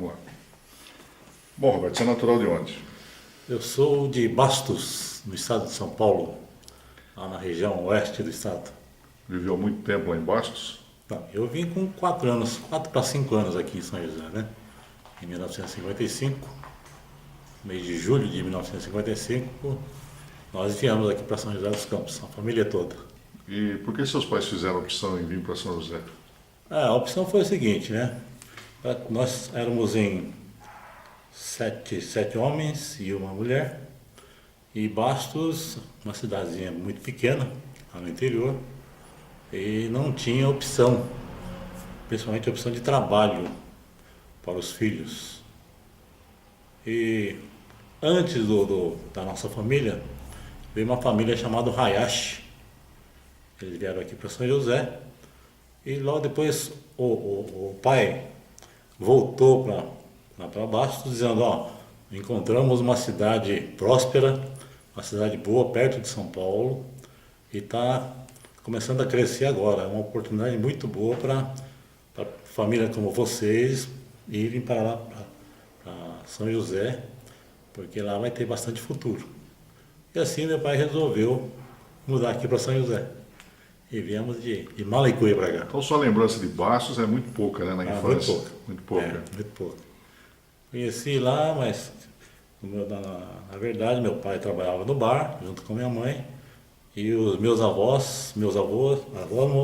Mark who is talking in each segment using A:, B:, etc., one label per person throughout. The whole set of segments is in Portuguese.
A: Vamos lá. Bom, Roberto, você é natural de onde?
B: Eu sou de Bastos, no estado de São Paulo, lá na região oeste do estado.
A: Viveu muito tempo lá em Bastos?
B: Não, eu vim com 4 anos, 4 para 5 anos aqui em São José, né? Em 1955, mês de julho de 1955, nós viemos aqui para São José dos Campos, a família toda.
A: E por que seus pais fizeram a opção em vir para São José?
B: A opção foi a seguinte, né? Nós éramos em sete homens e uma mulher, e Bastos, uma cidadezinha muito pequena, lá no interior, e não tinha opção, principalmente a opção de trabalho para os filhos. E antes da nossa família, veio uma família chamada Hayashi. Eles vieram aqui para São José e logo depois o pai voltou para Bastos dizendo, ó, encontramos uma cidade próspera, uma cidade boa perto de São Paulo e está começando a crescer agora. É uma oportunidade muito boa para família como vocês irem para lá, para São José, porque lá vai ter bastante futuro. E assim meu pai resolveu mudar aqui para São José. E viemos de Malicuia para cá.
A: Então sua lembrança de Bastos é muito pouca, né, na
B: Muito
A: infância?
B: pouco.
A: Muito pouca.
B: Muito pouco. Conheci lá, mas na verdade meu pai trabalhava no bar, junto com minha mãe, e os avós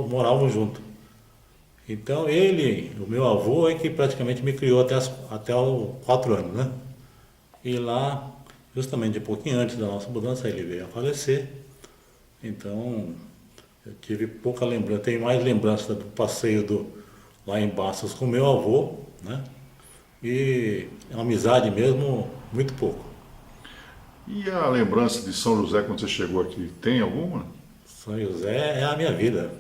B: moravam junto. Então o meu avô é que praticamente me criou até os 4 anos, né? E lá, justamente um pouquinho antes da nossa mudança, ele veio a falecer. Então, eu tive pouca lembrança, tenho mais lembrança do passeio lá em Bastos com meu avô, né? E uma amizade mesmo, muito pouco.
A: E a lembrança de São José quando você chegou aqui, tem alguma?
B: São José é a minha vida.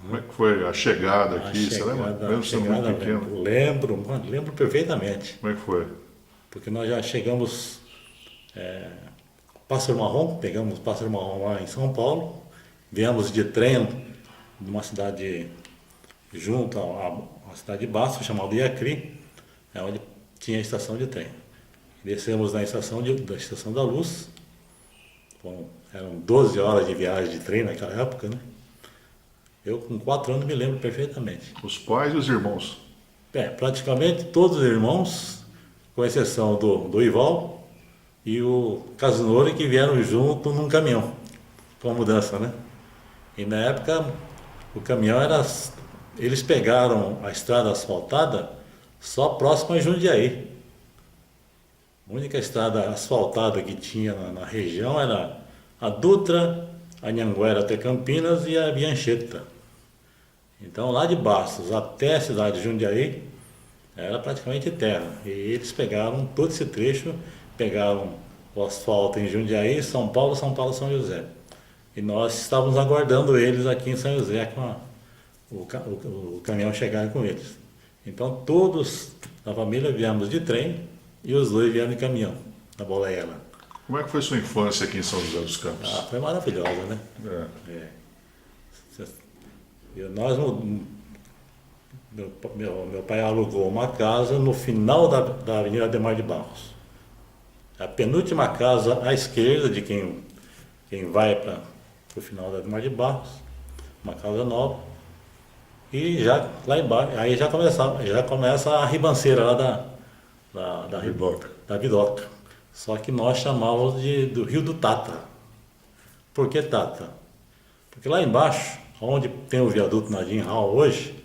A: Como é que foi a chegada
B: A
A: aqui? Você lembra?
B: chegada,
A: Mesmo sendo muito pequeno.
B: lembro perfeitamente.
A: Como é que foi?
B: Porque nós já chegamos Pássaro Marrom, pegamos Pássaro Marrom lá em São Paulo, viemos de trem de uma cidade junto à cidade de Bastos, chamada Iacri, onde tinha a estação de trem. Descemos da Estação da Luz, eram 12 horas de viagem de trem naquela época, né? Eu com 4 anos me lembro perfeitamente.
A: Os pais e os irmãos.
B: Praticamente todos os irmãos, com exceção do Ival e o Casinori, que vieram junto num caminhão, com a mudança, né? E na época, o caminhão eles pegaram a estrada asfaltada só próximo a Jundiaí. A única estrada asfaltada que tinha na região era a Dutra, a Anhanguera até Campinas e a Biancheta. Então lá de Bastos até a cidade de Jundiaí era praticamente terra. E eles pegaram todo esse trecho, pegaram o asfalto em Jundiaí, São Paulo, São José. E nós estávamos aguardando eles aqui em São José com o caminhão chegar com eles. Então todos da família viemos de trem e os dois vieram de caminhão, na boleia lá.
A: Como é que foi sua infância aqui em São José dos Campos?
B: Foi maravilhosa, né?
A: É.
B: Meu pai alugou uma casa no final da Avenida Ademar de Barros. A penúltima casa à esquerda de quem vai para o final da Ademar de Barros, uma casa nova. E já lá embaixo, aí já começa a ribanceira lá da
A: Vidoca.
B: da Vidoca. Só que nós chamávamos do Rio do Tata. Por que Tata? Porque lá embaixo, onde tem o viaduto Nadim Hall hoje,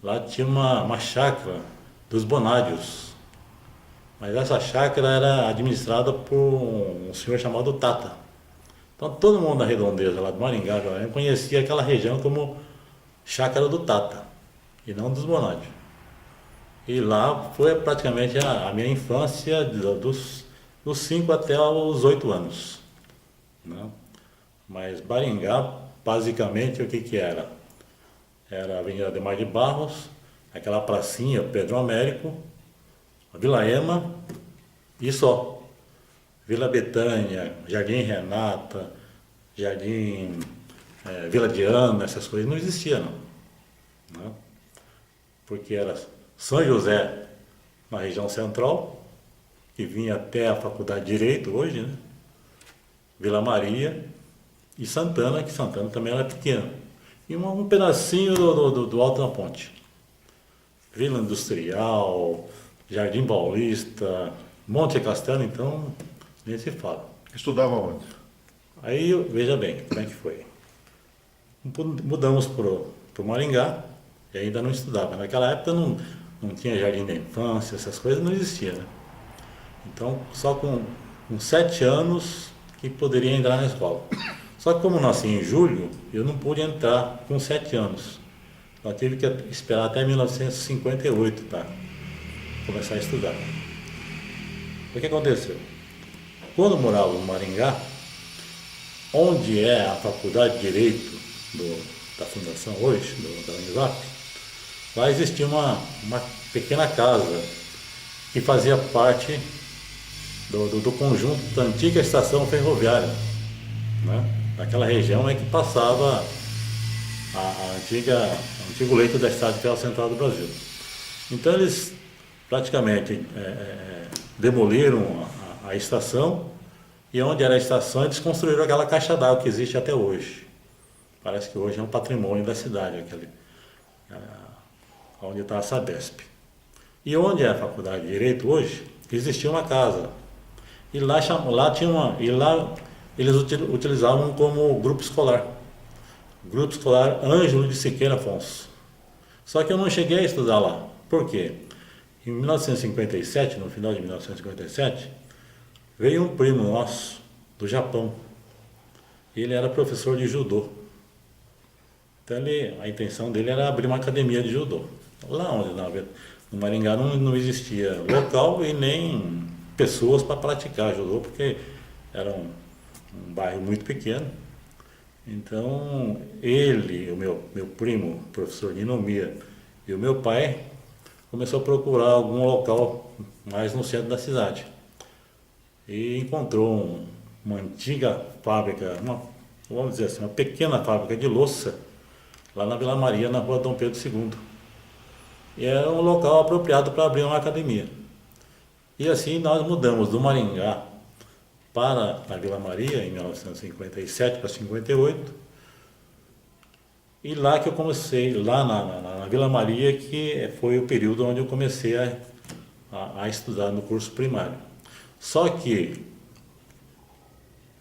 B: lá tinha uma chácara dos Bonádios. Mas essa chácara era administrada por um senhor chamado Tata. Então todo mundo da redondeza lá do Maringá conhecia aquela região como Chácara do Tata, e não dos Bonádios. E lá foi praticamente a minha infância dos 5 até os 8 anos. Né? Mas Maringá, basicamente, o que era? Era a Avenida Ademar de Barros, aquela pracinha, Pedro Américo, a Vila Ema e só. Vila Betânia, Jardim Renata, Jardim Vila Diana, essas coisas não existiam, não. Né? Porque era São José na região central, que vinha até a Faculdade de Direito hoje, né? Vila Maria e Santana, que Santana também era pequena. E um pedacinho do Alto da Ponte. Vila Industrial, Jardim Paulista, Monte Castelo, então, nem se fala.
A: Estudava onde?
B: Aí, veja bem, como é que foi. Mudamos para o Maringá, e ainda não estudava. Naquela época não tinha jardim da infância, essas coisas não existiam, né? Então, só com 7 anos que poderia entrar na escola. Só que como nasci em julho, eu não pude entrar com 7 anos. Eu tive que esperar até 1958 para começar a estudar. O que aconteceu? Quando eu morava no Maringá, onde é a Faculdade de Direito da Fundação hoje, da Univap, lá existia uma pequena casa que fazia parte do conjunto da antiga estação ferroviária, né? Naquela região é que passava o antigo leito da Estrada de Ferro Central do Brasil. Então eles praticamente demoliram a estação, e onde era a estação eles construíram aquela caixa d'água que existe até hoje. Parece que hoje é um patrimônio da cidade, onde está a Sabesp. E onde é a Faculdade de Direito hoje, existia uma casa. E lá eles utilizavam como grupo escolar. Grupo Escolar Ângelo de Siqueira Afonso. Só que eu não cheguei a estudar lá. Por quê? Em 1957, no final de 1957, veio um primo nosso do Japão. Ele era professor de judô. Então a intenção dele era abrir uma academia de judô. Lá onde no Maringá não existia local e nem pessoas para praticar judô, porque era um bairro muito pequeno. Então ele, o meu primo, professor de economia, e o meu pai começou a procurar algum local mais no centro da cidade. E encontrou uma antiga fábrica, vamos dizer assim, uma pequena fábrica de louça, lá na Vila Maria, na rua Dom Pedro II. E era um local apropriado para abrir uma academia. E assim nós mudamos do Maringá para a Vila Maria, em 1957 para 58. E lá que eu comecei, lá na Vila Maria, que foi o período onde eu comecei a estudar no curso primário. Só que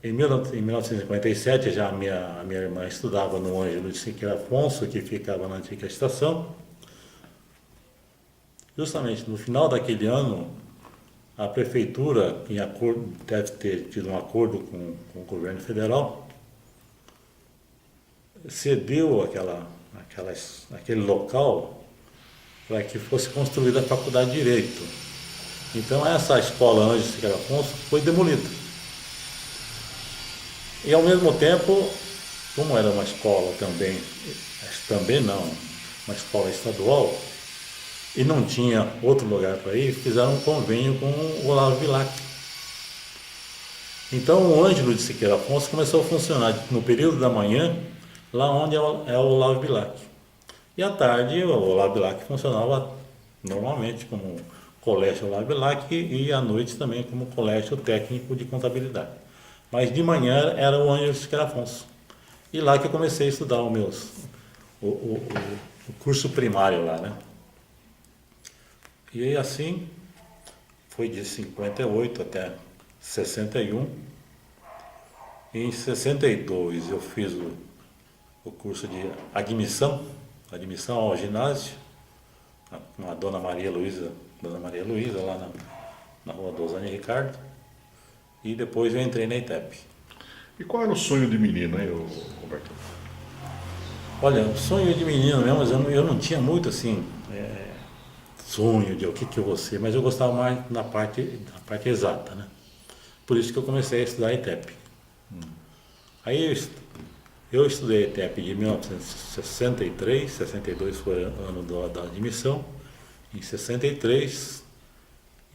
B: em 1957 já a minha irmã estudava no Ângelo de Siqueira Afonso, que ficava na antiga estação. Justamente no final daquele ano, a prefeitura, em acordo, deve ter tido um acordo com o governo federal, cedeu aquele local para que fosse construída a Faculdade de Direito. Então essa escola Ângelo de Siqueira Afonso foi demolida. E ao mesmo tempo, como era uma escola uma escola estadual, e não tinha outro lugar para ir, fizeram um convênio com o Olavo Bilac. Então o Ângelo de Siqueira Afonso começou a funcionar no período da manhã, lá onde é o Olavo Bilac. E à tarde o Olavo Bilac funcionava normalmente como colégio Olavo Bilac e à noite também como colégio técnico de contabilidade. Mas de manhã era o Ângelo de Siqueira Afonso. E lá que eu comecei a estudar o curso primário lá, né? E assim, foi de 58 até 61. Em 62 eu fiz o curso de admissão ao ginásio, com a Dona Maria Luísa lá na rua Dosane Ricardo. E depois eu entrei na ITEP.
A: E qual era o sonho de menino, hein, Roberto?
B: Olha, o sonho de menino mesmo, mas eu não tinha muito assim... sonho de o que eu vou ser, mas eu gostava mais da parte exata, né? Por isso que eu comecei a estudar ITEP. Aí eu estudei ITEP de 1963, 62 foi o ano da admissão, em 63,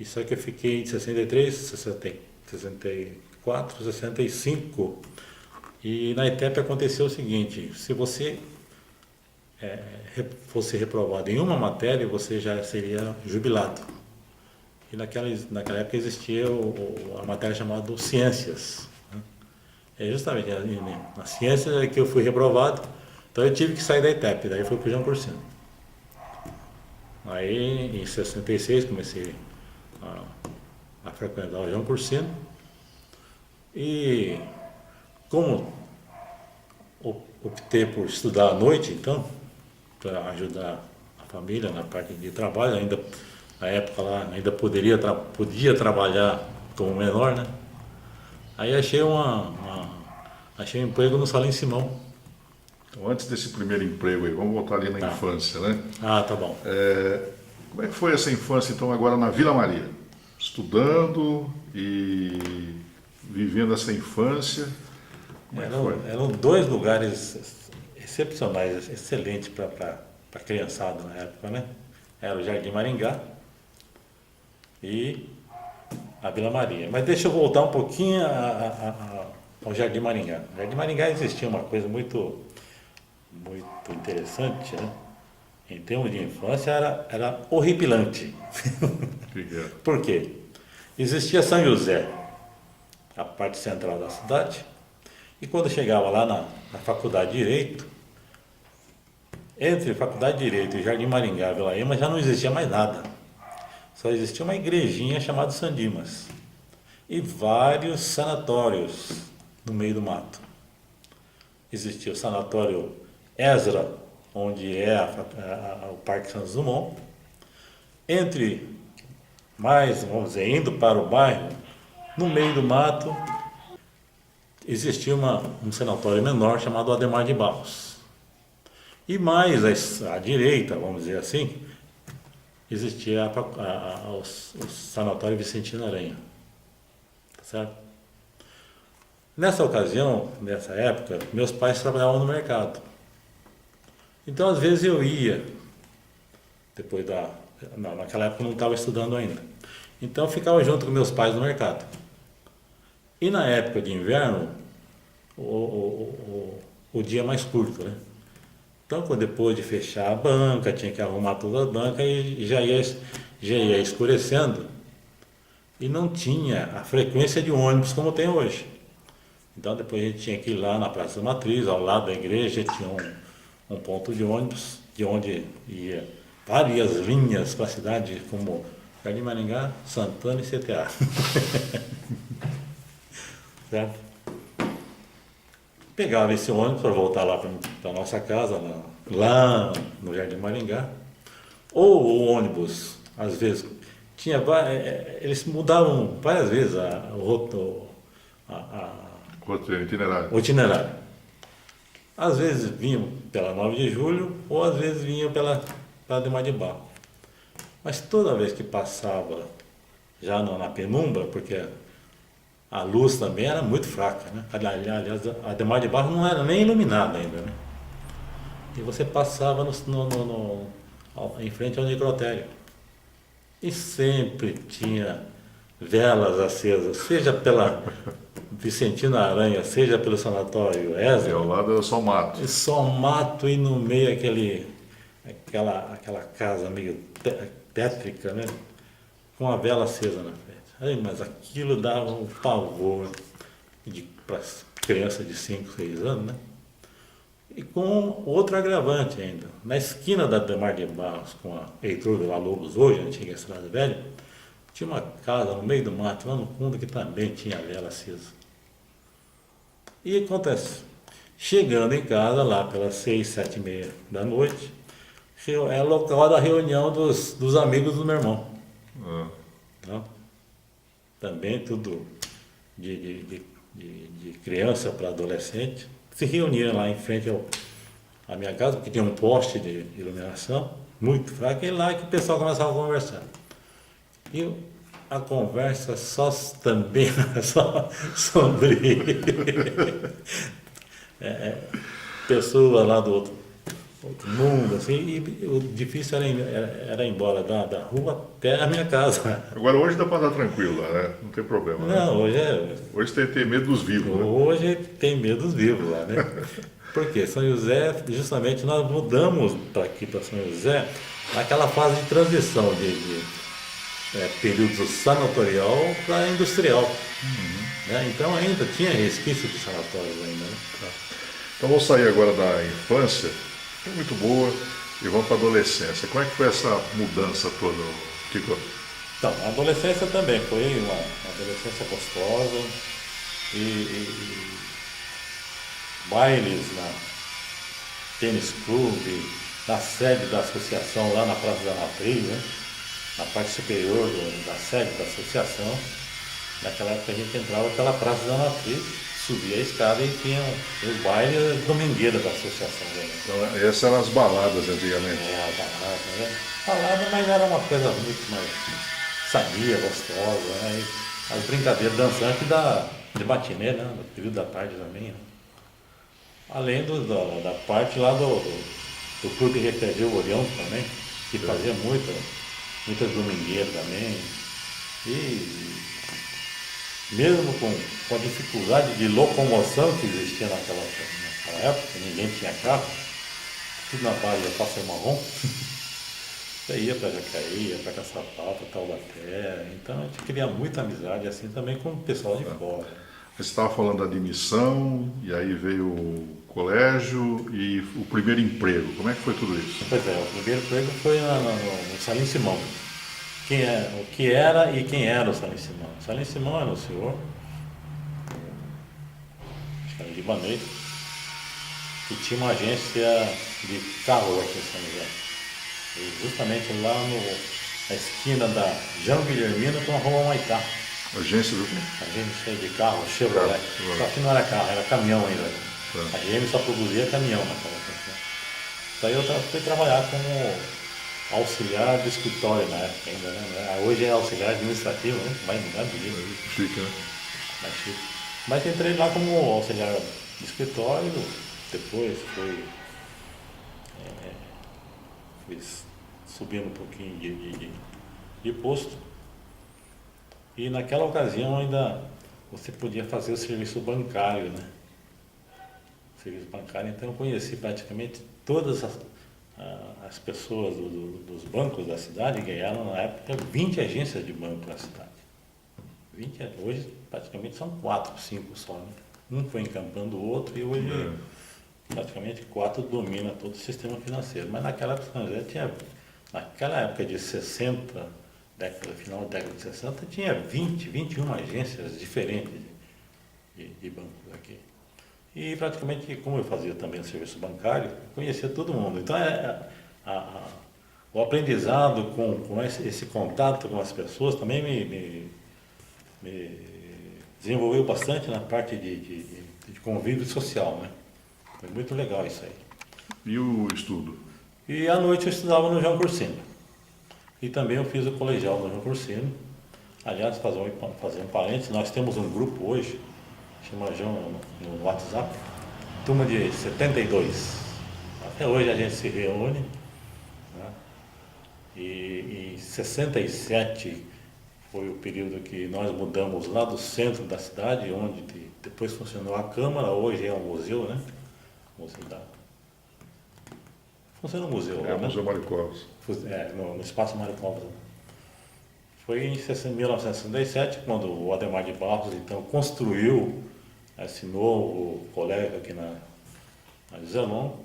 B: e só que eu fiquei em 63, 64, 65, e na ITEP aconteceu o seguinte: se você fosse reprovado em uma matéria, você já seria jubilado. E naquela época existia a matéria chamada Ciências, né? É justamente na ciência que eu fui reprovado, então eu tive que sair da ETEP, daí fui para o João Cursino. Aí em 66 comecei a frequentar o João Cursino e como optei por estudar à noite, então, para ajudar a família na parte de trabalho, ainda na época lá ainda podia trabalhar como menor, né? Aí achei achei um emprego no Salim Simão.
A: Então, antes desse primeiro emprego aí, vamos voltar ali na
B: Tá.
A: infância, né?
B: Ah, tá bom.
A: Como é que foi essa infância, então, agora na Vila Maria? Estudando e vivendo essa infância, como é que foi?
B: Eram dois lugares excepcionais, excelentes para a criançada na época, né? Era o Jardim Maringá e a Vila Maria. Mas deixa eu voltar um pouquinho ao Jardim Maringá. No Jardim Maringá existia uma coisa muito interessante, né? Em termos de infância, era horripilante.
A: Que que é?
B: Por quê? Existia São José, a parte central da cidade, e quando chegava lá na Faculdade de Direito, entre Faculdade de Direito e Jardim Maringá, Vila Ema, já não existia mais nada. Só existia uma igrejinha chamada San Dimas e vários sanatórios no meio do mato. Existia o sanatório Ezra, onde é o Parque Santos Dumont. Vamos dizer, indo para o bairro, no meio do mato, existia um sanatório menor chamado Adhemar de Barros. E mais à direita, vamos dizer assim, existia o sanatório Vicentino Aranha. Tá certo? Nessa ocasião, nessa época, meus pais trabalhavam no mercado. Então, às vezes eu ia, naquela época eu não estava estudando ainda. Então, eu ficava junto com meus pais no mercado. E na época de inverno, o dia é mais curto, né? Então, depois de fechar a banca, tinha que arrumar toda a banca e já ia escurecendo. E não tinha a frequência de ônibus como tem hoje. Então, depois a gente tinha que ir lá na Praça da Matriz, ao lado da igreja, tinha um ponto de ônibus, de onde ia várias linhas para a cidade, como Jardim Maringá, Santana e CTA. Certo? Pegava esse ônibus para voltar lá para a nossa casa, lá no Jardim Maringá. Ou o ônibus, às vezes, eles mudavam várias vezes o itinerário. Às vezes vinham pela 9 de julho, ou às vezes vinham pela Adhemar de Barros. Mas toda vez que passava, já na penumbra, porque a luz também era muito fraca, né? Aliás, a Adhemar de Barros não era nem iluminada ainda, né? E você passava em frente ao necrotério. E sempre tinha velas acesas, seja pela Vicentino Aranha, seja pelo Sanatório Ezra.
A: E ao lado era só mato.
B: E só mato e no meio aquela casa meio tétrica, né? Com a vela acesa na frente. Aí, mas aquilo dava um pavor para criança de 5, 6 anos, né? E com outro agravante ainda. Na esquina da Adhemar de Barros com a Heitor Villa-Lobos, hoje, a antiga Estrada Velha, tinha uma casa no meio do mato, lá no fundo, que também tinha vela acesa. E acontece, chegando em casa, lá pelas 6, 7 e meia da noite, é o local da reunião dos amigos do meu irmão. Tá? Também tudo de criança para adolescente. Se reuniam lá em frente à minha casa, porque tinha um poste de iluminação muito fraco, e lá que o pessoal começava a conversar. E a conversa também só sobre pessoas lá do outro mundo, assim, e o difícil era ir embora da rua até a minha casa.
A: Agora hoje dá para andar tranquilo lá, né? Não tem problema, né?
B: Não,
A: Hoje tem medo dos vivos, né?
B: Hoje tem medo dos vivos lá, né? Porque São José, justamente nós mudamos para aqui, para São José, naquela fase de transição período sanatorial para industrial. Né? Então ainda tinha resquício de sanatórios ainda. Né?
A: Então vamos sair agora da infância, que é muito boa, e vamos para a adolescência. Como é que foi essa mudança toda, Kiko?
B: Então, a adolescência também foi uma adolescência gostosa e bailes na tênis clube, na sede da associação lá na Praça da Matriz, né? Na parte superior da sede da associação. Naquela época a gente entrava pela Praça da Matriz, subia a escada e tinha os bailes domingueiros da associação. Né?
A: Então, essas eram as baladas antigamente.
B: A balada, né? Balada, mas era uma coisa muito mais sadia, gostosa, né? E as brincadeiras dançantes de matinê, né? No período da tarde também. Né? Além da parte lá do Clube Recreativo Orião também, que fazia muitas domingueiras também. E mesmo com a dificuldade de locomoção que existia naquela época, ninguém tinha carro, tudo na base da Pássaro Marrom, você ia para Jacareí, ia para Caçapava, Taubaté, então a gente cria muita amizade assim também com o pessoal de fora.
A: Você estava falando da admissão, e aí veio o colégio e o primeiro emprego. Como é que foi tudo isso?
B: Pois é, o primeiro emprego foi no Salim Simão. O que era e quem era o Salim Simão? O Salim Simão era um senhor, acho que era libanês, que tinha uma agência de carro aqui em São José. E justamente lá na esquina da João Guilhermino com a Rua Maitá.
A: Agência do quê?
B: Agência de carro, Chevrolet. Só que não era carro, era caminhão ainda. A GM só produzia caminhão naquela época. Daí eu fui trabalhar como auxiliar de escritório na época ainda, né? Hoje é auxiliar administrativo, né? Mais bonito.
A: Chique, né?
B: Mais chique. Mas entrei lá como auxiliar de escritório, depois fui subindo um pouquinho de posto. E naquela ocasião ainda você podia fazer o serviço bancário, né? O serviço bancário, então eu conheci praticamente todas as pessoas dos bancos da cidade, ganharam na época 20 agências de banco na cidade. Hoje praticamente são 4, 5 só, né? Um foi encampando o outro e hoje praticamente 4 domina todo o sistema financeiro. Mas naquela época, naquela época de 60, final da década de 60, tinha 21 agências diferentes de bancos aqui. E praticamente, como eu fazia também o serviço bancário, conhecia todo mundo. Então, o aprendizado com esse contato com as pessoas também me desenvolveu bastante na parte de convívio social, né? Foi muito legal isso aí.
A: E o estudo?
B: E à noite eu estudava no João Cursino. E também eu fiz o colegial no João Cursino. Aliás, fazer um parênteses, nós temos um grupo hoje, chama João no WhatsApp, turma de 72. Até hoje a gente se reúne. Né? E em 67 foi o período que nós mudamos lá do centro da cidade, onde depois funcionou a Câmara, hoje é um museu, né? Funciona o museu lá,
A: o
B: né?
A: Museu Mário Covas.
B: No Espaço Mário Covas. Foi em 1967, quando o Adhemar de Barros, então, construiu esse novo colégio aqui na Zenon,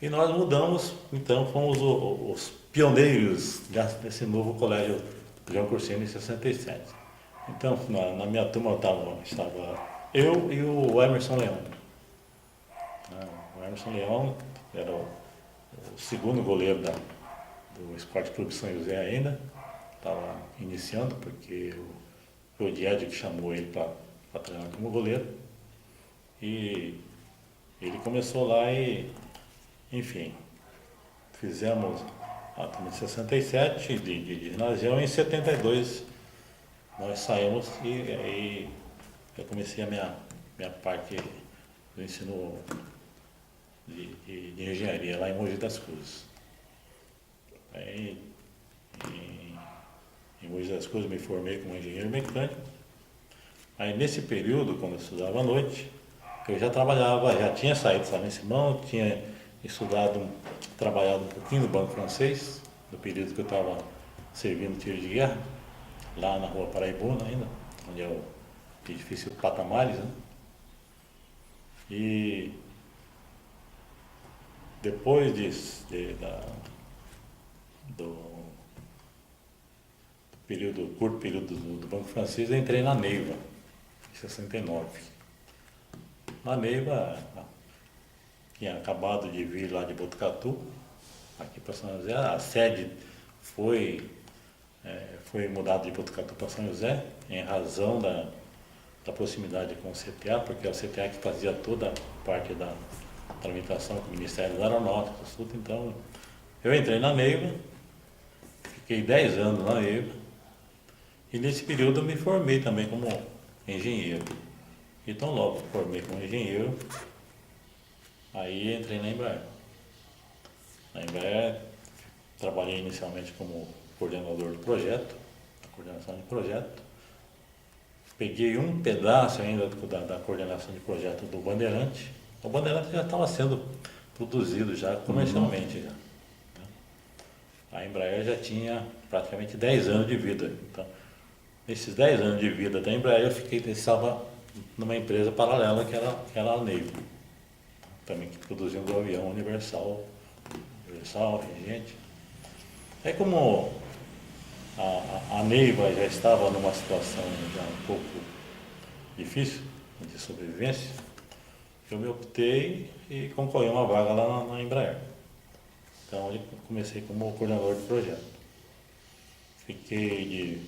B: e nós mudamos, então, fomos os pioneiros desse novo colégio João Cursino em 67. Então, na minha turma estava eu e o Emerson Leão. O Emerson Leão era o segundo goleiro do Esporte Clube São José ainda, estava iniciando, porque foi o Diédio que chamou ele para treinar como goleiro. E ele começou lá e, enfim, fizemos a turma de 67 de ginásio, e em 72 nós saímos e aí eu comecei a minha parte do ensino de engenharia lá em Mogi das Cruzes. Aí, em Mogi das Cruzes me formei como engenheiro mecânico. Aí nesse período, quando eu estudava à noite, eu já trabalhava, já tinha saído do Salim Simão, tinha trabalhado um pouquinho no Banco Francês, no período que eu estava servindo tiro de guerra. lá na rua Paraibuna ainda, onde é o edifício Patamares, né? E depois do curto período do Banco Francês, eu entrei na Neiva, em 69. Na Neiva, tinha acabado de vir lá de Botucatu, aqui para São José, a sede foi mudada de Botucatu para São José, em razão da proximidade com o CTA, porque é o CTA que fazia toda a parte da tramitação com o Ministério da Aeronáutica, tudo. Então, eu entrei na Neiva, fiquei 10 anos na Neiva, e nesse período eu me formei também como engenheiro. Então, logo formei como engenheiro, aí entrei na Embraer. Na Embraer, trabalhei inicialmente como coordenador do projeto, coordenação de projeto. Peguei um pedaço ainda da coordenação de projeto do Bandeirante. O Bandeirante já estava sendo produzido já comercialmente. Já, né? A Embraer já tinha praticamente 10 anos de vida. Então, nesses 10 anos de vida da Embraer, eu estava numa empresa paralela que era a Neiva, também que produzia um avião Universal, Regente. Aí como a Neiva já estava numa situação já um pouco difícil de sobrevivência, eu me optei e concorri a uma vaga lá na Embraer. Então eu comecei como coordenador de projeto. Fiquei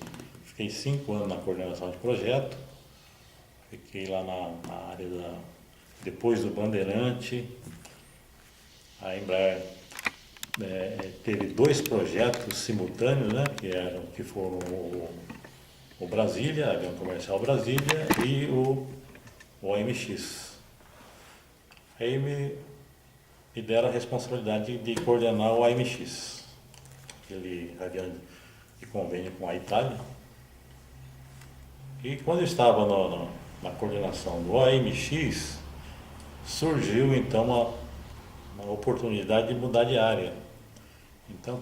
B: 5 anos na coordenação de projeto, fiquei lá na área depois do Bandeirante. A Embraer teve 2 projetos simultâneos, né, que foram o Brasília, Avião Comercial Brasília, e o OMX. Aí me deram a responsabilidade de coordenar o AMX, aquele avião de convênio com a Itália. E quando eu estava na coordenação do AMX, surgiu então uma oportunidade de mudar de área. Então,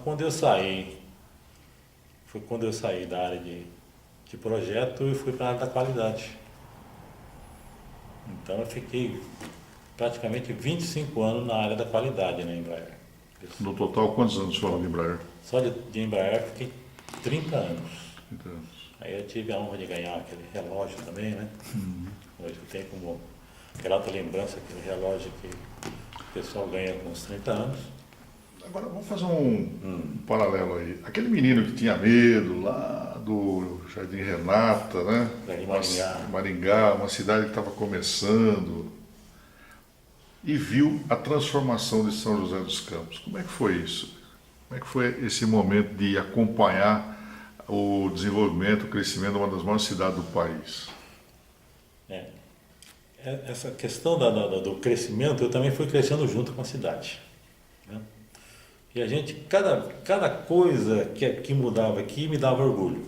B: foi quando eu saí da área de projeto e fui para a área da qualidade. Então, eu fiquei praticamente 25 anos na área da qualidade na Embraer.
A: No total, quantos anos foram de Embraer?
B: Só de Embraer fiquei 30 anos.
A: 30 anos.
B: Aí eu tive a honra de ganhar aquele relógio também, né? Hoje eu tenho como grata lembrança aquele relógio que o pessoal ganha com uns 30 anos.
A: Agora vamos fazer um paralelo aí. Aquele menino que tinha medo lá do Jardim Renata, né?
B: Jardim Maringá.
A: Maringá, uma cidade que estava começando, e viu a transformação de São José dos Campos. Como é que foi isso? Como é que foi esse momento de acompanhar o desenvolvimento, o crescimento de uma das maiores cidades do país?
B: Essa questão do crescimento, eu também fui crescendo junto com a cidade, né? E a gente, cada coisa que mudava aqui me dava orgulho.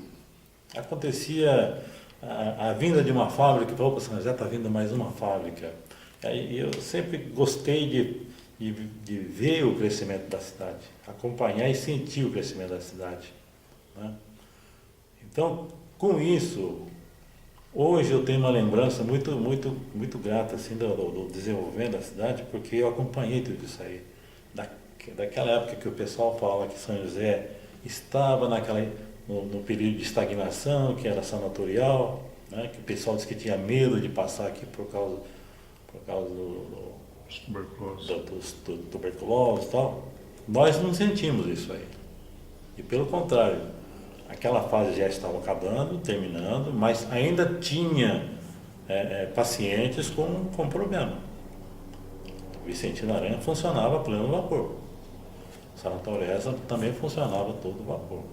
B: Acontecia a vinda de uma fábrica, opa, São José está vindo mais uma fábrica. Aí eu sempre gostei de ver o crescimento da cidade, acompanhar e sentir o crescimento da cidade, né? Então, com isso, hoje eu tenho uma lembrança muito grata assim, do desenvolvimento da cidade, porque eu acompanhei tudo isso aí. Daquela época que o pessoal fala que São José estava no período de estagnação, que era sanatorial, né? Que o pessoal disse que tinha medo de passar aqui por causa dos tuberculose e tal. Nós não sentimos isso aí. E pelo contrário, aquela fase já estava acabando, terminando, mas ainda tinha pacientes com problema. O Vicentino Aranha funcionava a pleno vapor. Sanatório Essa também funcionava a todo vapor.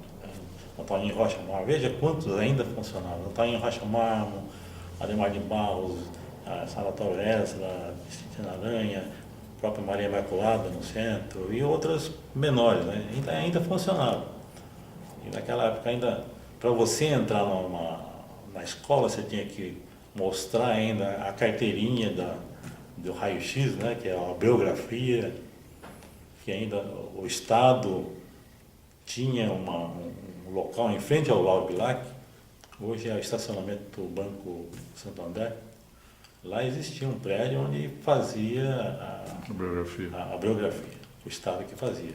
B: Antônio Rocha Marmo, veja quantos ainda funcionavam. Antônio Rocha Marmo, Ademar de Barros, Sanatório Essa, Vicentino Aranha, a própria Maria Imaculada no centro e outras menores, né? Ainda funcionavam. E naquela época ainda, para você entrar na escola, você tinha que mostrar ainda a carteirinha do raio-x, né, que é a biografia, que ainda o Estado tinha um local em frente ao Lauro Bilac, Hoje é o estacionamento do Banco Santo André. Lá existia um prédio onde fazia
A: Biografia.
B: a biografia, o Estado que fazia.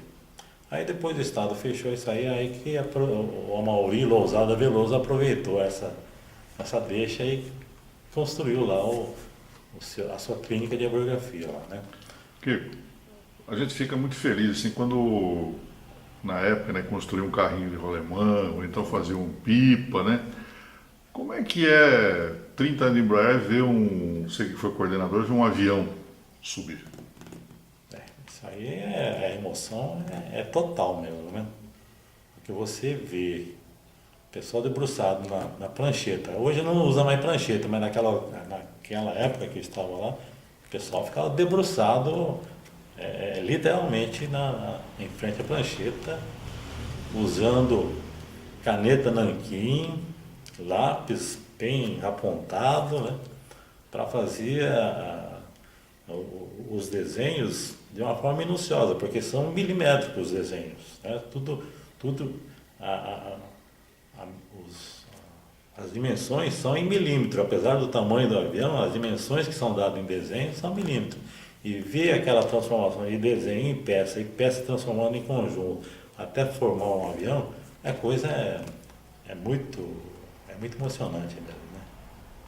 B: Aí depois o Estado fechou isso aí que o Amaury Lousada Veloso aproveitou essa deixa e construiu lá a sua clínica de biografia lá, né?
A: Kiko, a gente fica muito feliz assim quando na época, né, construir um carrinho de rolemã, ou então fazer um pipa, né? Como é que é 30 anos de Embraer ver você que foi coordenador, ver um avião subir?
B: Isso aí a emoção é total mesmo, né? Porque você vê o pessoal debruçado na prancheta. Hoje não usa mais prancheta, mas naquela época que eu estava lá, o pessoal ficava debruçado literalmente em frente à prancheta, usando caneta nanquim, lápis bem apontado, né? Para fazer os desenhos de uma forma minuciosa, porque são milimétricos os desenhos, né? Tudo a- a- a- os- as dimensões são em milímetro, apesar do tamanho do avião, as dimensões que são dadas em desenho são milímetros. E ver aquela transformação de desenho em peça, e peça transformando em conjunto, até formar um avião, é muito, é muito emocionante mesmo, né?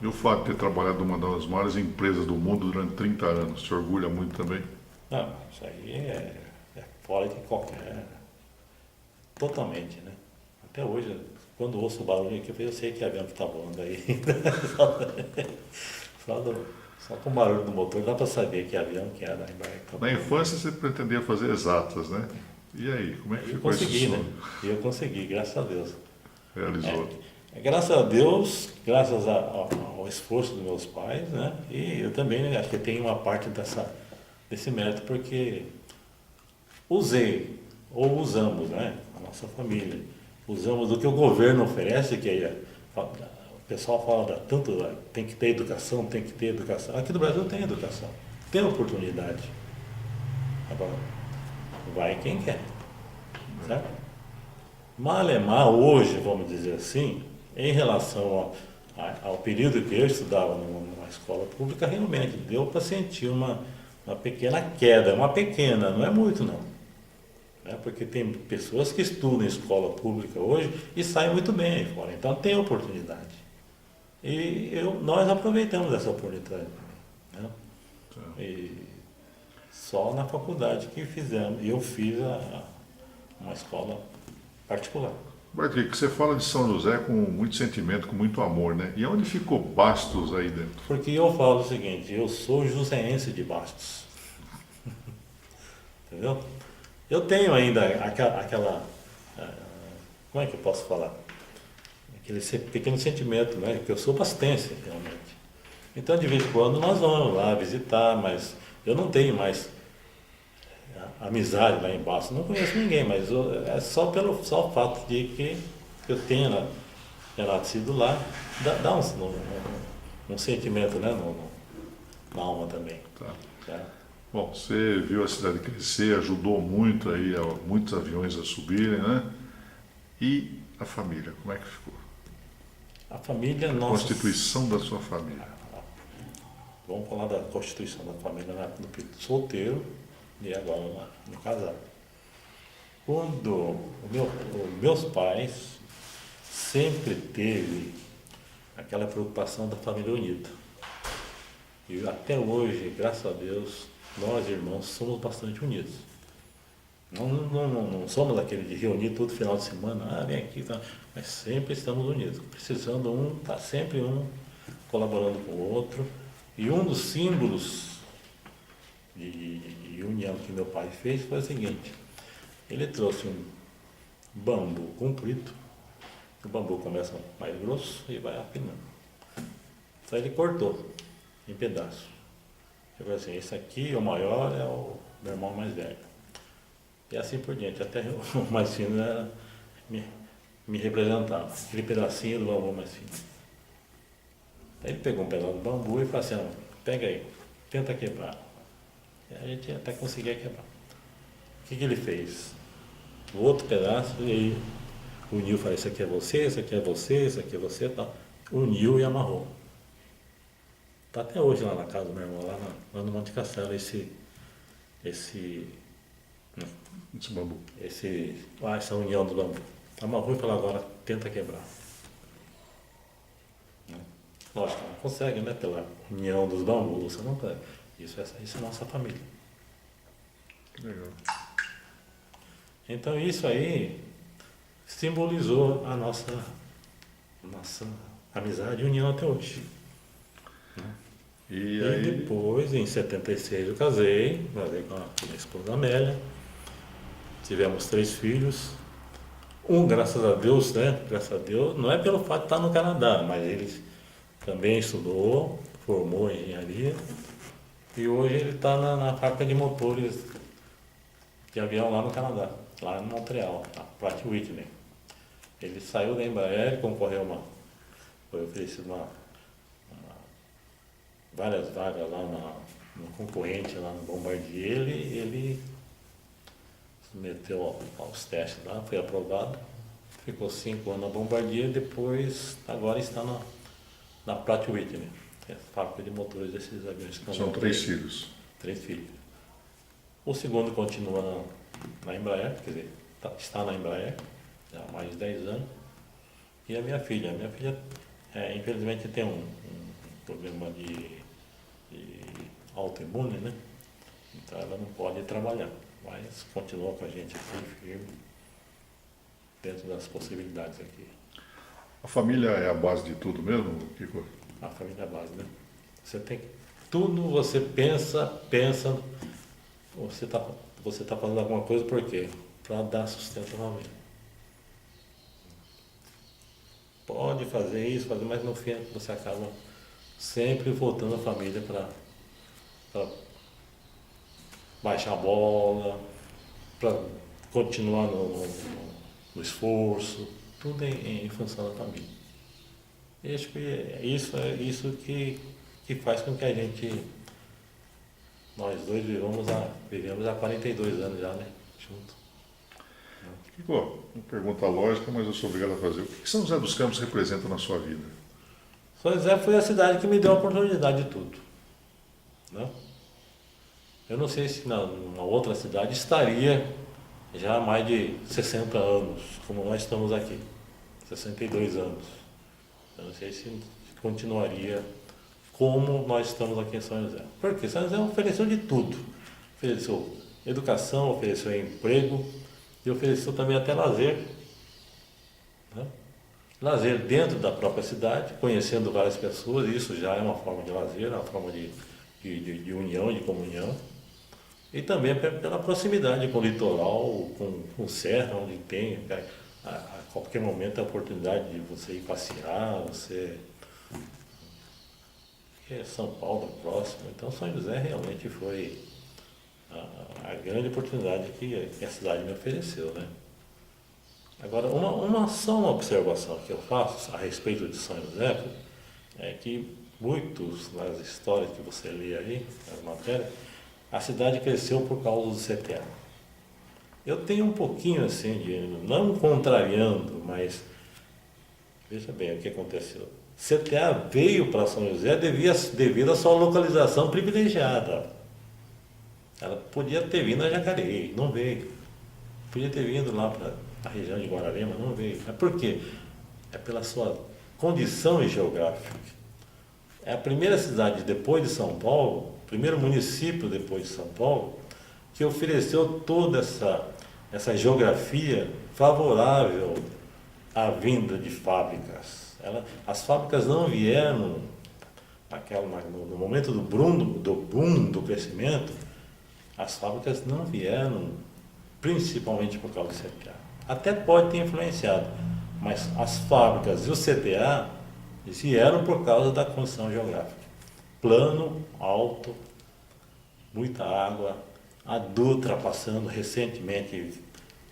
A: E o fato de ter trabalhado numa das maiores empresas do mundo durante 30 anos, te orgulha muito também?
B: Não, isso aí é fora de qualquer. Totalmente, né? Até hoje, quando ouço o barulho aqui, eu sei que é avião que está voando aí. Só com o barulho do motor dá para saber que é avião que é da Embraer que tá
A: Na
B: voando.
A: infância você pretendia fazer exatas, né? E aí, como é que
B: Eu
A: ficou esse
B: consegui, né?
A: sonho?
B: Eu consegui, graças a Deus.
A: Realizou?
B: Graças a Deus, graças ao esforço dos meus pais, né? E eu também, né, acho que tenho uma parte desse mérito, porque usei, ou usamos, né? A nossa família. Usamos do que o governo oferece, o pessoal fala tanto, tem que ter educação, tem que ter educação. Aqui no Brasil tem educação, tem oportunidade. Agora, vai quem quer, certo? Malemar hoje, vamos dizer assim, em relação ao período que eu estudava numa escola pública, realmente deu para sentir uma pequena queda, uma pequena, não é muito não. Né? Porque tem pessoas que estudam em escola pública hoje e saem muito bem aí fora, então tem oportunidade. E nós aproveitamos essa oportunidade também, né? E só na faculdade que fizemos, eu fiz uma escola particular.
A: Bartolomeu, você fala de São José com muito sentimento, com muito amor, né? E onde ficou Bastos aí dentro?
B: Porque eu falo o seguinte, eu sou joséense de Bastos, entendeu? Eu tenho ainda como é que eu posso falar? Aquele pequeno sentimento, né? Que eu sou bastense, realmente. Então, de vez em quando, nós vamos lá visitar, mas eu não tenho mais amizade lá em Bastos. Não conheço ninguém, mas é só o fato de que eu tenha nascido lá, dá um sentimento, né? Na alma também.
A: Tá.
B: Tá?
A: Bom, você viu a cidade crescer, ajudou muito aí, muitos aviões a subirem, né? E a família, como é que ficou?
B: A família
A: A
B: nossa.
A: constituição da sua família.
B: Vamos falar da constituição da família no período solteiro e agora no casado. Quando os meus pais sempre teve aquela preocupação da família unida. E até hoje, graças a Deus, nós irmãos somos bastante unidos. Não somos aquele de reunir todo final de semana, vem aqui, tá? Mas sempre estamos unidos. Precisando está sempre um colaborando com o outro. E um dos símbolos de união que meu pai fez foi o seguinte, ele trouxe um bambu comprido, o bambu começa mais grosso e vai afinando. Então ele cortou em pedaços. Eu falei assim, esse aqui, o maior, é o meu irmão mais velho. E assim por diante, até o mais fino me representava, aquele pedacinho do bambu mais fino. Aí ele pegou um pedaço do bambu e falou assim, pega aí, tenta quebrar. E a gente até conseguia quebrar. O que ele fez? O outro pedaço, e uniu, falou, isso aqui é você, isso aqui é você, isso aqui é você, tal. Uniu e amarrou. Está até hoje lá na casa do meu irmão, lá no Monte Castelo, esse,
A: Esse bambu.
B: essa união do bambu. Amarrou e falou, agora tenta quebrar. Lógico, não consegue, né? Pela união dos bambus, você não consegue. Isso é nossa família.
A: Que legal.
B: Então isso aí simbolizou a nossa amizade e união até hoje.
A: E
B: E
A: aí,
B: depois, em 76, eu casei com a minha esposa Amélia. Tivemos 3 filhos. Um, graças a Deus, né? Graças a Deus, não é pelo fato de estar no Canadá, mas ele também estudou, formou em engenharia. E hoje ele está na fábrica de motores de avião lá no Canadá, lá em Montreal, na Pratt Whitney. Ele saiu da Embraer, foi oferecido várias vagas lá no concorrente, lá no Bombardier. Ele submeteu aos testes lá, foi aprovado, ficou 5 anos na Bombardier, depois agora está na Pratt Whitney, que é a fábrica de motores desses aviões.
A: são 3 filhos.
B: 3 filhos. O segundo continua na Embraer, quer dizer, está na Embraer já há mais de 10 anos. E a minha filha infelizmente tem um problema de autoimune, né? Então ela não pode trabalhar, mas continua com a gente aqui, firme, dentro das possibilidades aqui.
A: A família é a base de tudo mesmo, Kiko?
B: A família é a base, né? Você tem tudo, você pensa, você tá fazendo alguma coisa por quê? Para dar sustento à família. Pode fazer isso, mas no fim você acaba sempre voltando a família para baixar a bola, para continuar no esforço, tudo em função da família. E acho que é isso que faz com que nós dois vivemos há 42 anos já, né? Juntos.
A: Kiko, uma pergunta lógica, mas eu sou obrigado a fazer. O que São José dos Campos representa na sua vida?
B: São José foi a cidade que me deu a oportunidade de tudo. Né? Eu não sei se numa outra cidade estaria já há mais de 60 anos, como nós estamos aqui, 62 anos. Eu não sei se continuaria como nós estamos aqui em São José. Porque São José ofereceu de tudo. Ofereceu educação, ofereceu emprego e ofereceu também até lazer. Né? Lazer dentro da própria cidade, conhecendo várias pessoas, isso já é uma forma de lazer, uma forma de união, de comunhão. E também pela proximidade com o litoral, com serra, onde tem a qualquer momento a oportunidade de você ir passear, São Paulo é próximo. Então São José realmente foi a grande oportunidade que a cidade me ofereceu, né? Agora, só uma observação que eu faço a respeito de São José é que muitos nas histórias que você lê aí, nas matérias, a cidade cresceu por causa do CTA. Eu tenho um pouquinho assim não contrariando, mas veja bem o que aconteceu. CTA veio para São José devido à sua localização privilegiada. Ela podia ter vindo a Jacareí, não veio. Podia ter vindo lá para a região de Guararema, não veio. Mas por quê? É pela sua condição geográfica. É a primeira cidade depois de São Paulo, o primeiro município depois de São Paulo, que ofereceu toda essa geografia favorável à vinda de fábricas. As fábricas não vieram no momento do boom do crescimento, as fábricas não vieram principalmente por causa do CTA. Até pode ter influenciado, mas as fábricas e o CTA vieram por causa da condição geográfica. Plano, alto, muita água, a Dutra passando recentemente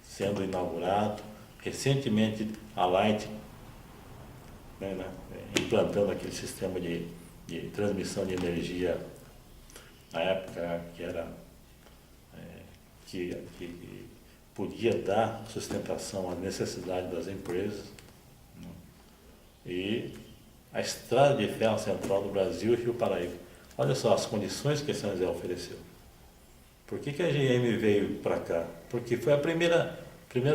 B: sendo inaugurado, recentemente a Light implantando aquele sistema de transmissão de energia na época que era que podia dar sustentação às necessidades das empresas, né? E a estrada de ferro central do Brasil e Rio Paraíba. Olha só as condições que São José ofereceu. Por que a GM veio para cá? Porque foi a primeira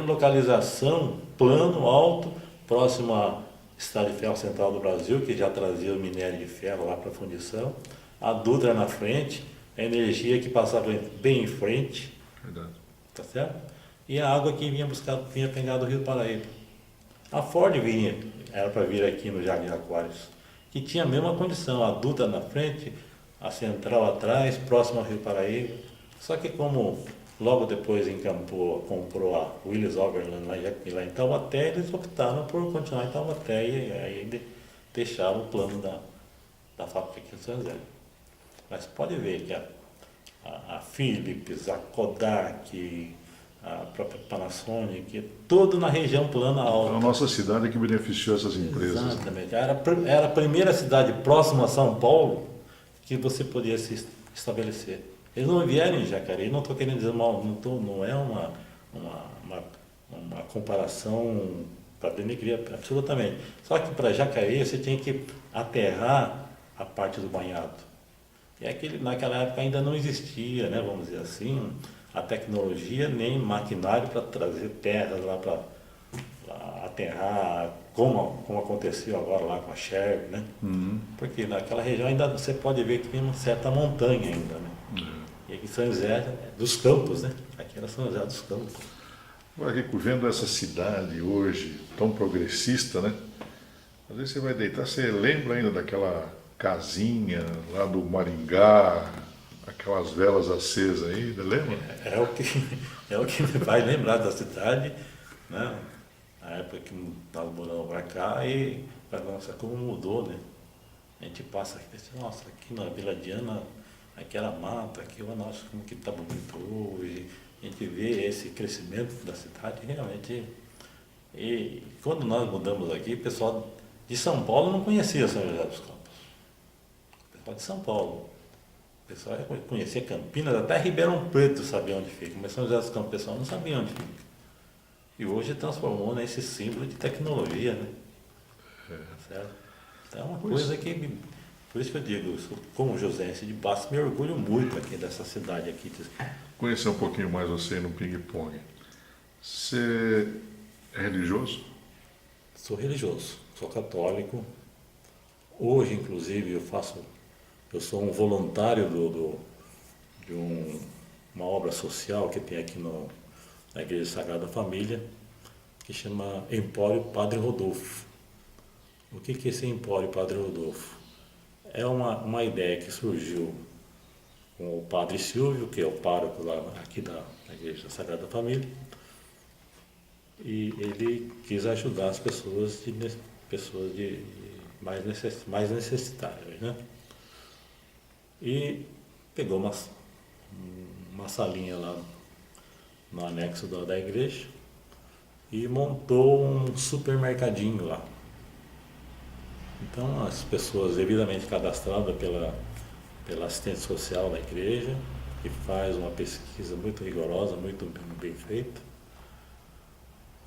B: localização, plano alto, próximo à estrada de ferro central do Brasil, que já trazia o minério de ferro lá para a fundição, a Dutra na frente, a energia que passava bem em frente,
A: Verdade.
B: tá certo? E a água que vinha pegar do Rio Paraíba. A Ford era para vir aqui no Jardim Aquários, que tinha a mesma condição, a Dutra na frente, a central atrás, próximo ao Rio Paraíba. Só que como logo depois comprou a Willis Overland lá em Taubaté, eles optaram por continuar em Taubaté e aí deixaram o plano da fábrica aqui em São José. Mas pode ver que a Philips, a Kodak, a própria Panasonic, tudo na região plana alta.
A: Então, a nossa cidade é que beneficiou essas empresas.
B: Exatamente. Era a primeira cidade próxima a São Paulo que você podia se estabelecer. Eles não vieram em Jacareí, não estou querendo dizer mal, não é uma comparação para denegrir absolutamente. Só que para Jacareí você tinha que aterrar a parte do banhado. E naquela época ainda não existia, né, vamos dizer assim, a tecnologia nem maquinário para trazer terras lá para aterrar, como aconteceu agora lá com a Sherv, né? Porque naquela região ainda você pode ver que tem uma certa montanha ainda, né? E aqui São José dos Campos, né? Aqui era São José dos Campos.
A: Agora, Rico, vendo essa cidade hoje tão progressista, né? Às vezes você vai deitar, você lembra ainda daquela casinha lá do Maringá, aquelas velas acesas ainda, lembra?
B: É o que me faz lembrar da cidade, né? Na época que nós moramos para cá e, nossa, como mudou, né? A gente passa aqui, nossa, aqui na Vila Diana, aqui era mata, aqui, nossa, como que está bonito hoje. A gente vê esse crescimento da cidade realmente. E quando nós mudamos aqui, o pessoal de São Paulo não conhecia São José dos Campos. O pessoal de São Paulo. O pessoal conhecia Campinas, até Ribeirão Preto sabia onde fica, mas São José dos Campos o pessoal não sabia onde fica. E hoje transformou nesse símbolo de tecnologia, né? Certo? Então é uma coisa que, por isso que eu digo, como josense de Bastos, me orgulho muito aqui dessa cidade aqui.
A: Conhecer um pouquinho mais você no ping-pong. Você é religioso?
B: Sou religioso, sou católico. Hoje, inclusive, eu sou um voluntário de uma obra social que tem aqui na Igreja Sagrada Família, que chama Empório Padre Rodolfo. O que é esse Empório Padre Rodolfo? É uma ideia que surgiu com o Padre Silvio, que é o pároco lá aqui da Igreja Sagrada Família, e ele quis ajudar as pessoas mais necessitadas, né? E pegou uma salinha lá no anexo da igreja e montou um supermercadinho lá. Então as pessoas devidamente cadastradas pela assistente social da igreja, que faz uma pesquisa muito rigorosa, muito bem feita.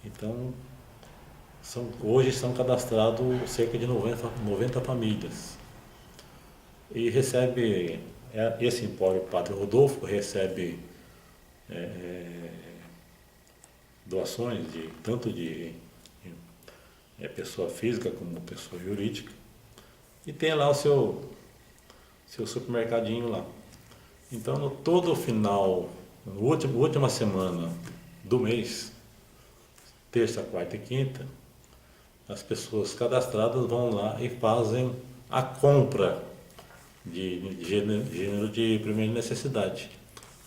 B: Então hoje estão cadastrados cerca de 90 famílias. E esse Empório Padre Rodolfo recebe doações tanto de pessoa física como pessoa jurídica, e tem lá o seu supermercadinho lá. Então, todo final, última semana do mês, terça, quarta e quinta, as pessoas cadastradas vão lá e fazem a compra de gênero de primeira necessidade.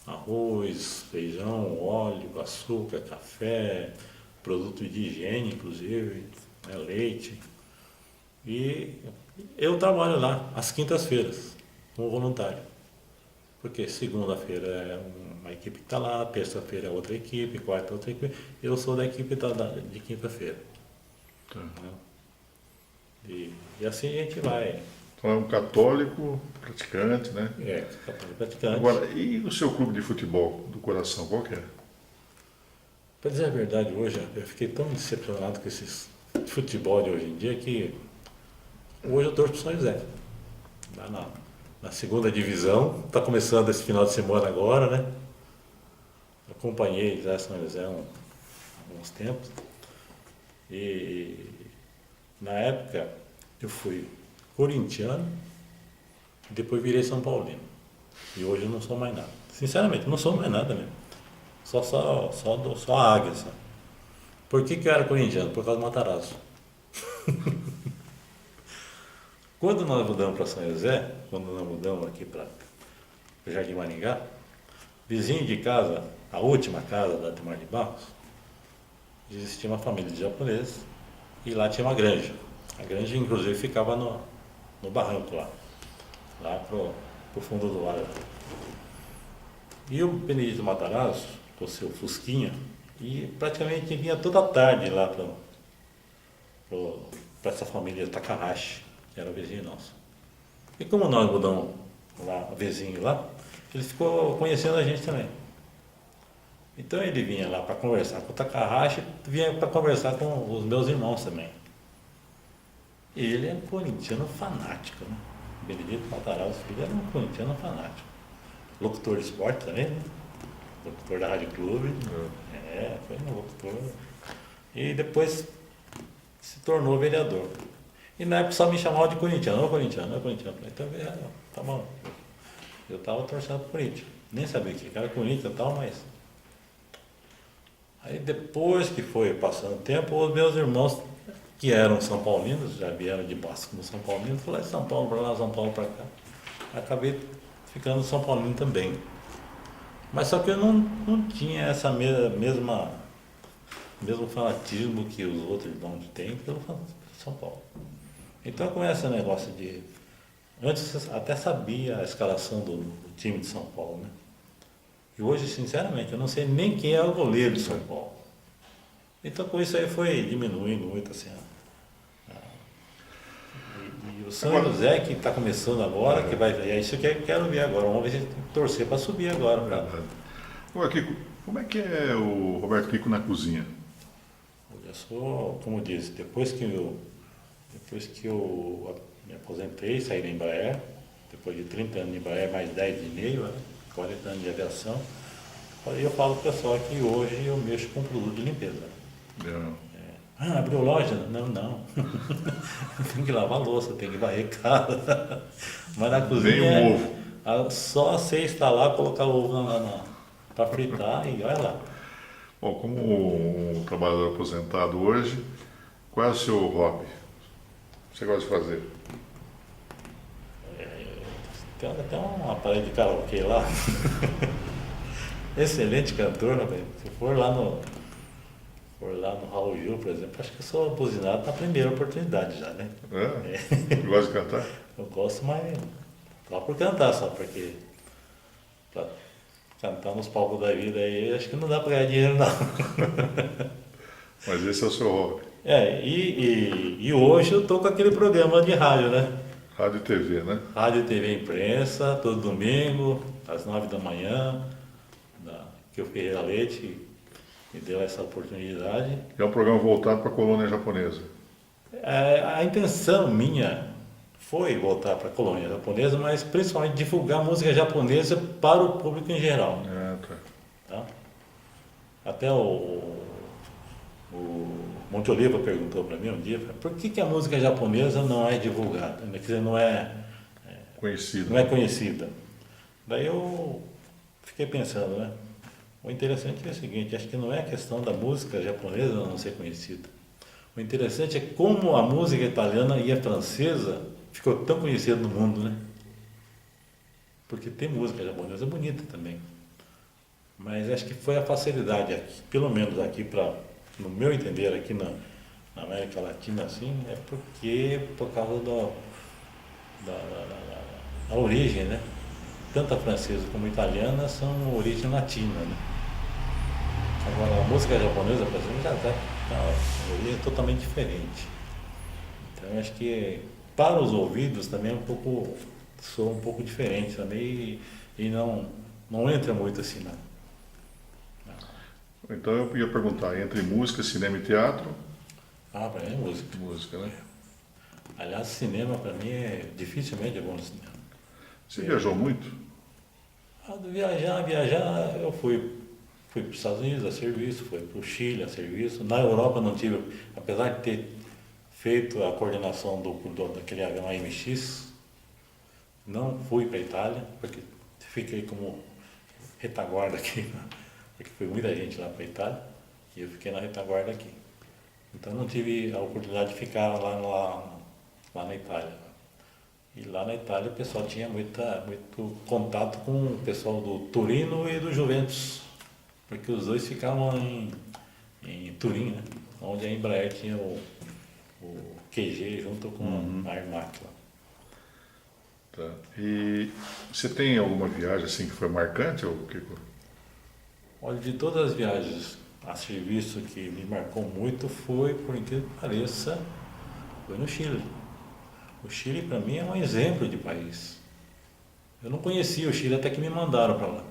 B: Arroz, feijão, óleo, açúcar, café, produto de higiene, inclusive, leite. E eu trabalho lá às quintas-feiras como voluntário. Porque segunda-feira é uma equipe que está lá, terça-feira é outra equipe, quarta é outra equipe. Eu sou da equipe de quinta-feira.
A: Tá.
B: E assim a gente vai.
A: Então é um católico praticante, né?
B: Católico praticante.
A: Agora, e o seu clube de futebol do coração, qual que é?
B: Para dizer a verdade, hoje eu fiquei tão decepcionado com esses futebol de hoje em dia que hoje eu torço para o São José. Lá na segunda divisão, está começando esse final de semana agora, né? Acompanhei já São José há uns tempos. E na época eu fui corintiano e depois virei São Paulino. E hoje eu não sou mais nada. Sinceramente, não sou mais nada mesmo. Só a águia. Só. Por que eu era corintiano? Por causa do Matarazzo. Quando nós mudamos para São José, quando nós mudamos aqui para o Jardim Maringá, vizinho de casa, a última casa da Ademar de Barros, existia uma família de japoneses e lá tinha uma granja. A granja, inclusive, ficava no barranco lá pro fundo do ar. E o Benedito Matarazzo, com seu Fusquinha, e praticamente vinha toda tarde lá para essa família Takahashi, que era o vizinho nosso. E como nós mudamos lá, o vizinho lá, ele ficou conhecendo a gente também. Então ele vinha lá para conversar com o Takahashi, vinha para conversar com os meus irmãos também. E ele é um corintiano fanático, né? Benedito Matarazzo, filho, era um corintiano fanático. Locutor de esporte também, né? Locutor da Rádio Clube. Foi um locutor. E depois se tornou vereador. E na época só me chamava de corintiano, corintiano. Então, tá bom. Eu estava torcendo para o Corinthians. Nem sabia que era Corinthians e tal, mas... Aí depois que foi passando o tempo, os meus irmãos, que eram São Paulinos, já vieram de Basco como São Paulino, falaram São Paulo para lá, São Paulo para cá. Acabei ficando São Paulino também. Mas só que eu não tinha essa mesmo fanatismo que os outros irmãos têm pelo São Paulo. Então começa o negócio de... Antes até sabia a escalação do time de São Paulo, né? E hoje, sinceramente, eu não sei nem quem é o goleiro de São Paulo. Então com isso aí foi diminuindo muito assim. E o São José que está começando agora, que vai... É isso que eu quero ver agora. Vamos ver se a gente torcer para subir agora.
A: Agora, Kiko, como é que é o Roberto Kiko na cozinha?
B: Eu sou, como eu disse, depois que eu me aposentei, saí da Embraer, depois de 30 anos de Embraer, mais 10 de e-mail, 40 anos de aviação, aí eu falo para o pessoal que hoje eu mexo com produto de limpeza. Abriu loja? Não. Tem que lavar louça, tem que varrer casa. Mas na cozinha
A: Vem o ovo.
B: Só você instalar, colocar o ovo para fritar e olha lá.
A: Bom, como um trabalhador aposentado hoje, qual é o seu hobby? O que você gosta de fazer?
B: Tem até uma parede de karaokê lá. Excelente cantor, né, velho? Se for lá no Raul Gil, por exemplo, acho que eu sou buzinado na primeira oportunidade já, né?
A: Você gosta de cantar?
B: Eu gosto, mas só por cantar, só porque pra cantar nos palcos da vida aí, acho que não dá pra ganhar dinheiro não.
A: Mas esse é o seu hobby.
B: E hoje eu tô com aquele programa de rádio, né?
A: Rádio e TV, né?
B: Rádio e TV Imprensa, todo domingo, às 9 da manhã, que o Ferreira Leite me deu essa oportunidade.
A: É um programa voltado para a colônia japonesa.
B: A intenção minha foi voltar para a colônia japonesa, mas principalmente divulgar música japonesa para o público em geral. Tá? Até o Monte Oliva perguntou para mim um dia, por que a música japonesa não é divulgada, quer dizer, não é conhecida. Daí eu fiquei pensando, né? O interessante é o seguinte, acho que não é a questão da música japonesa não ser conhecida. O interessante é como a música italiana e a francesa ficou tão conhecida no mundo, né? Porque tem música japonesa bonita também. Mas acho que foi a facilidade aqui, pelo menos aqui no meu entender, aqui na América Latina, assim, é por causa da origem, né? Tanto a francesa como a italiana são origem latina, né? Agora, a música japonesa, por exemplo, já está origem totalmente diferente. Então, acho que para os ouvidos também soa um pouco diferente também e não entra muito assim, não.
A: Então eu ia perguntar, entre música, cinema e teatro?
B: Ah, para mim é música.
A: Música, né?
B: Aliás, cinema para mim é dificilmente é bom no cinema.
A: Você viajou muito?
B: Viajar, eu fui para os Estados Unidos a serviço, fui para o Chile a serviço. Na Europa não tive, apesar de ter feito a coordenação daquele avião AMX, não fui para a Itália, porque fiquei como retaguarda aqui, né? Porque foi muita gente lá para a Itália e eu fiquei na retaguarda aqui. Então não tive a oportunidade de ficar lá na Itália. E lá na Itália o pessoal tinha muito contato com o pessoal do Torino e do Juventus, porque os dois ficavam em Turim, né? Onde a Embraer tinha o QG junto com a Armac lá.
A: Tá. E você tem alguma viagem assim que foi marcante? Ou que...
B: Olha, de todas as viagens a serviço que me marcou muito foi, por incrível que pareça, foi no Chile. O Chile para mim é um exemplo de país. Eu não conhecia o Chile até que me mandaram para lá.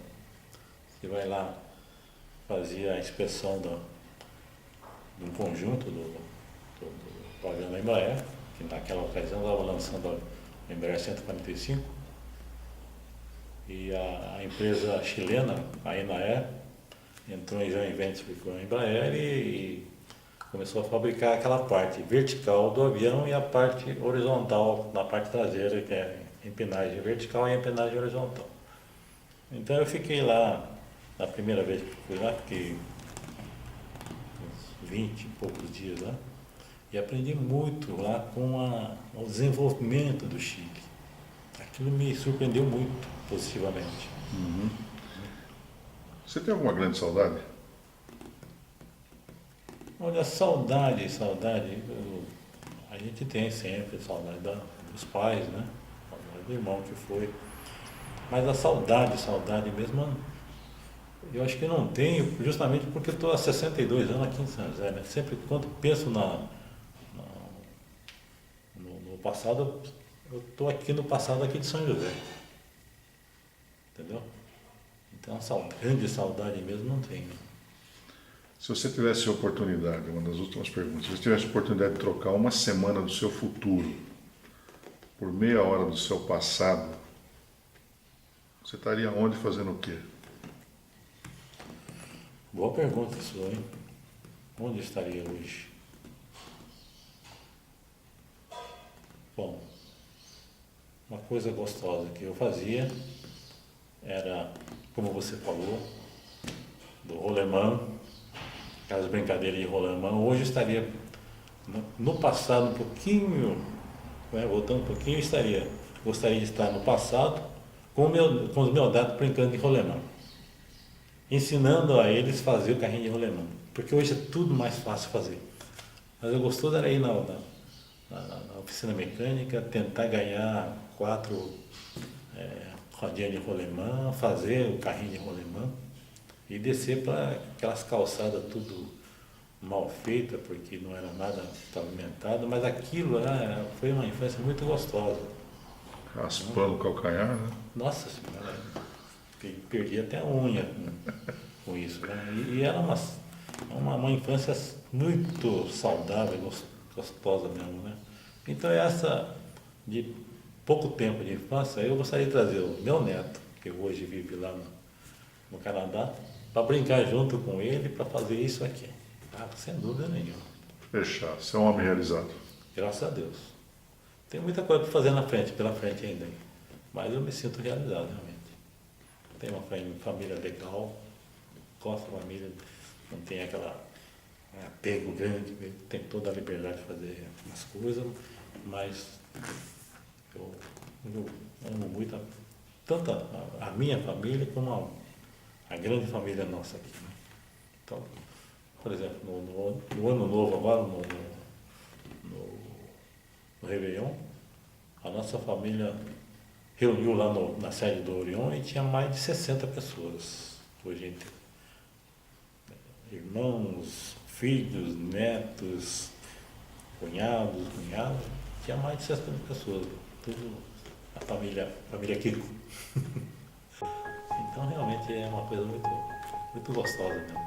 B: Você vai lá, fazia a inspeção de um conjunto do avião da Embraer, que naquela ocasião estava lançando a Embraer 145, e a empresa chilena, a ENAER, entrou em joint venture com a Embraer e começou a fabricar aquela parte vertical do avião e a parte horizontal na parte traseira, que é empennagem vertical e empennagem horizontal. Então eu fiquei lá, na primeira vez que fui lá, fiquei uns 20 e poucos dias lá, e aprendi muito lá com o desenvolvimento do Chile. Aquilo me surpreendeu muito positivamente.
A: Você tem alguma grande saudade?
B: Olha, saudade, a gente tem sempre saudade dos pais, né? Saudade do irmão que foi. Mas a saudade mesmo, eu acho que não tenho, justamente porque eu estou há 62 anos aqui em São José, né? Sempre quando penso no passado, eu estou aqui no passado aqui de São José. Entendeu? Então, grande saudade mesmo não tenho.
A: Se você tivesse oportunidade, uma das últimas perguntas, se você tivesse oportunidade de trocar uma semana do seu futuro por meia hora do seu passado, você estaria onde fazendo o quê?
B: Boa pergunta sua, hein? Onde estaria hoje? Bom, uma coisa gostosa que eu fazia era, como você falou, do rolemã, aquelas brincadeiras de rolemã. Hoje eu estaria, no passado um pouquinho, né, voltando um pouquinho, gostaria de estar no passado com os meus netos brincando de rolemã, ensinando a eles a fazer o carrinho de rolemã, porque hoje é tudo mais fácil fazer. Mas eu gostoso era ir na oficina mecânica, tentar ganhar 4 rodinhas de rolemã, fazer o carrinho de rolemã e descer para aquelas calçadas tudo mal feita, porque não era nada pavimentado, mas aquilo foi uma infância muito gostosa.
A: Raspando o calcanhar, né?
B: Nossa Senhora, perdi até a unha com isso, né? E era uma infância muito saudável, gostosa mesmo, né? Então essa de pouco tempo de infância, eu gostaria de trazer o meu neto, que hoje vive lá no Canadá, para brincar junto com ele, para fazer isso aqui. Sem dúvida nenhuma.
A: Fechar. Você é um homem realizado.
B: Graças a Deus. Tem muita coisa para fazer pela frente ainda. Mas eu me sinto realizado, realmente. Tenho uma família legal, gosto da família, não tem aquela apego grande, tem toda a liberdade de fazer as coisas, mas eu amo muito tanto a minha família como a grande família nossa aqui. Né? Então, por exemplo, no ano novo agora, no Réveillon, a nossa família reuniu lá na sede do Orion e tinha mais de 60 pessoas. Hoje, irmãos, filhos, netos, cunhadas, tinha mais de 60 pessoas. Tudo a família Kiko. Então realmente é uma coisa muito, muito gostosa mesmo.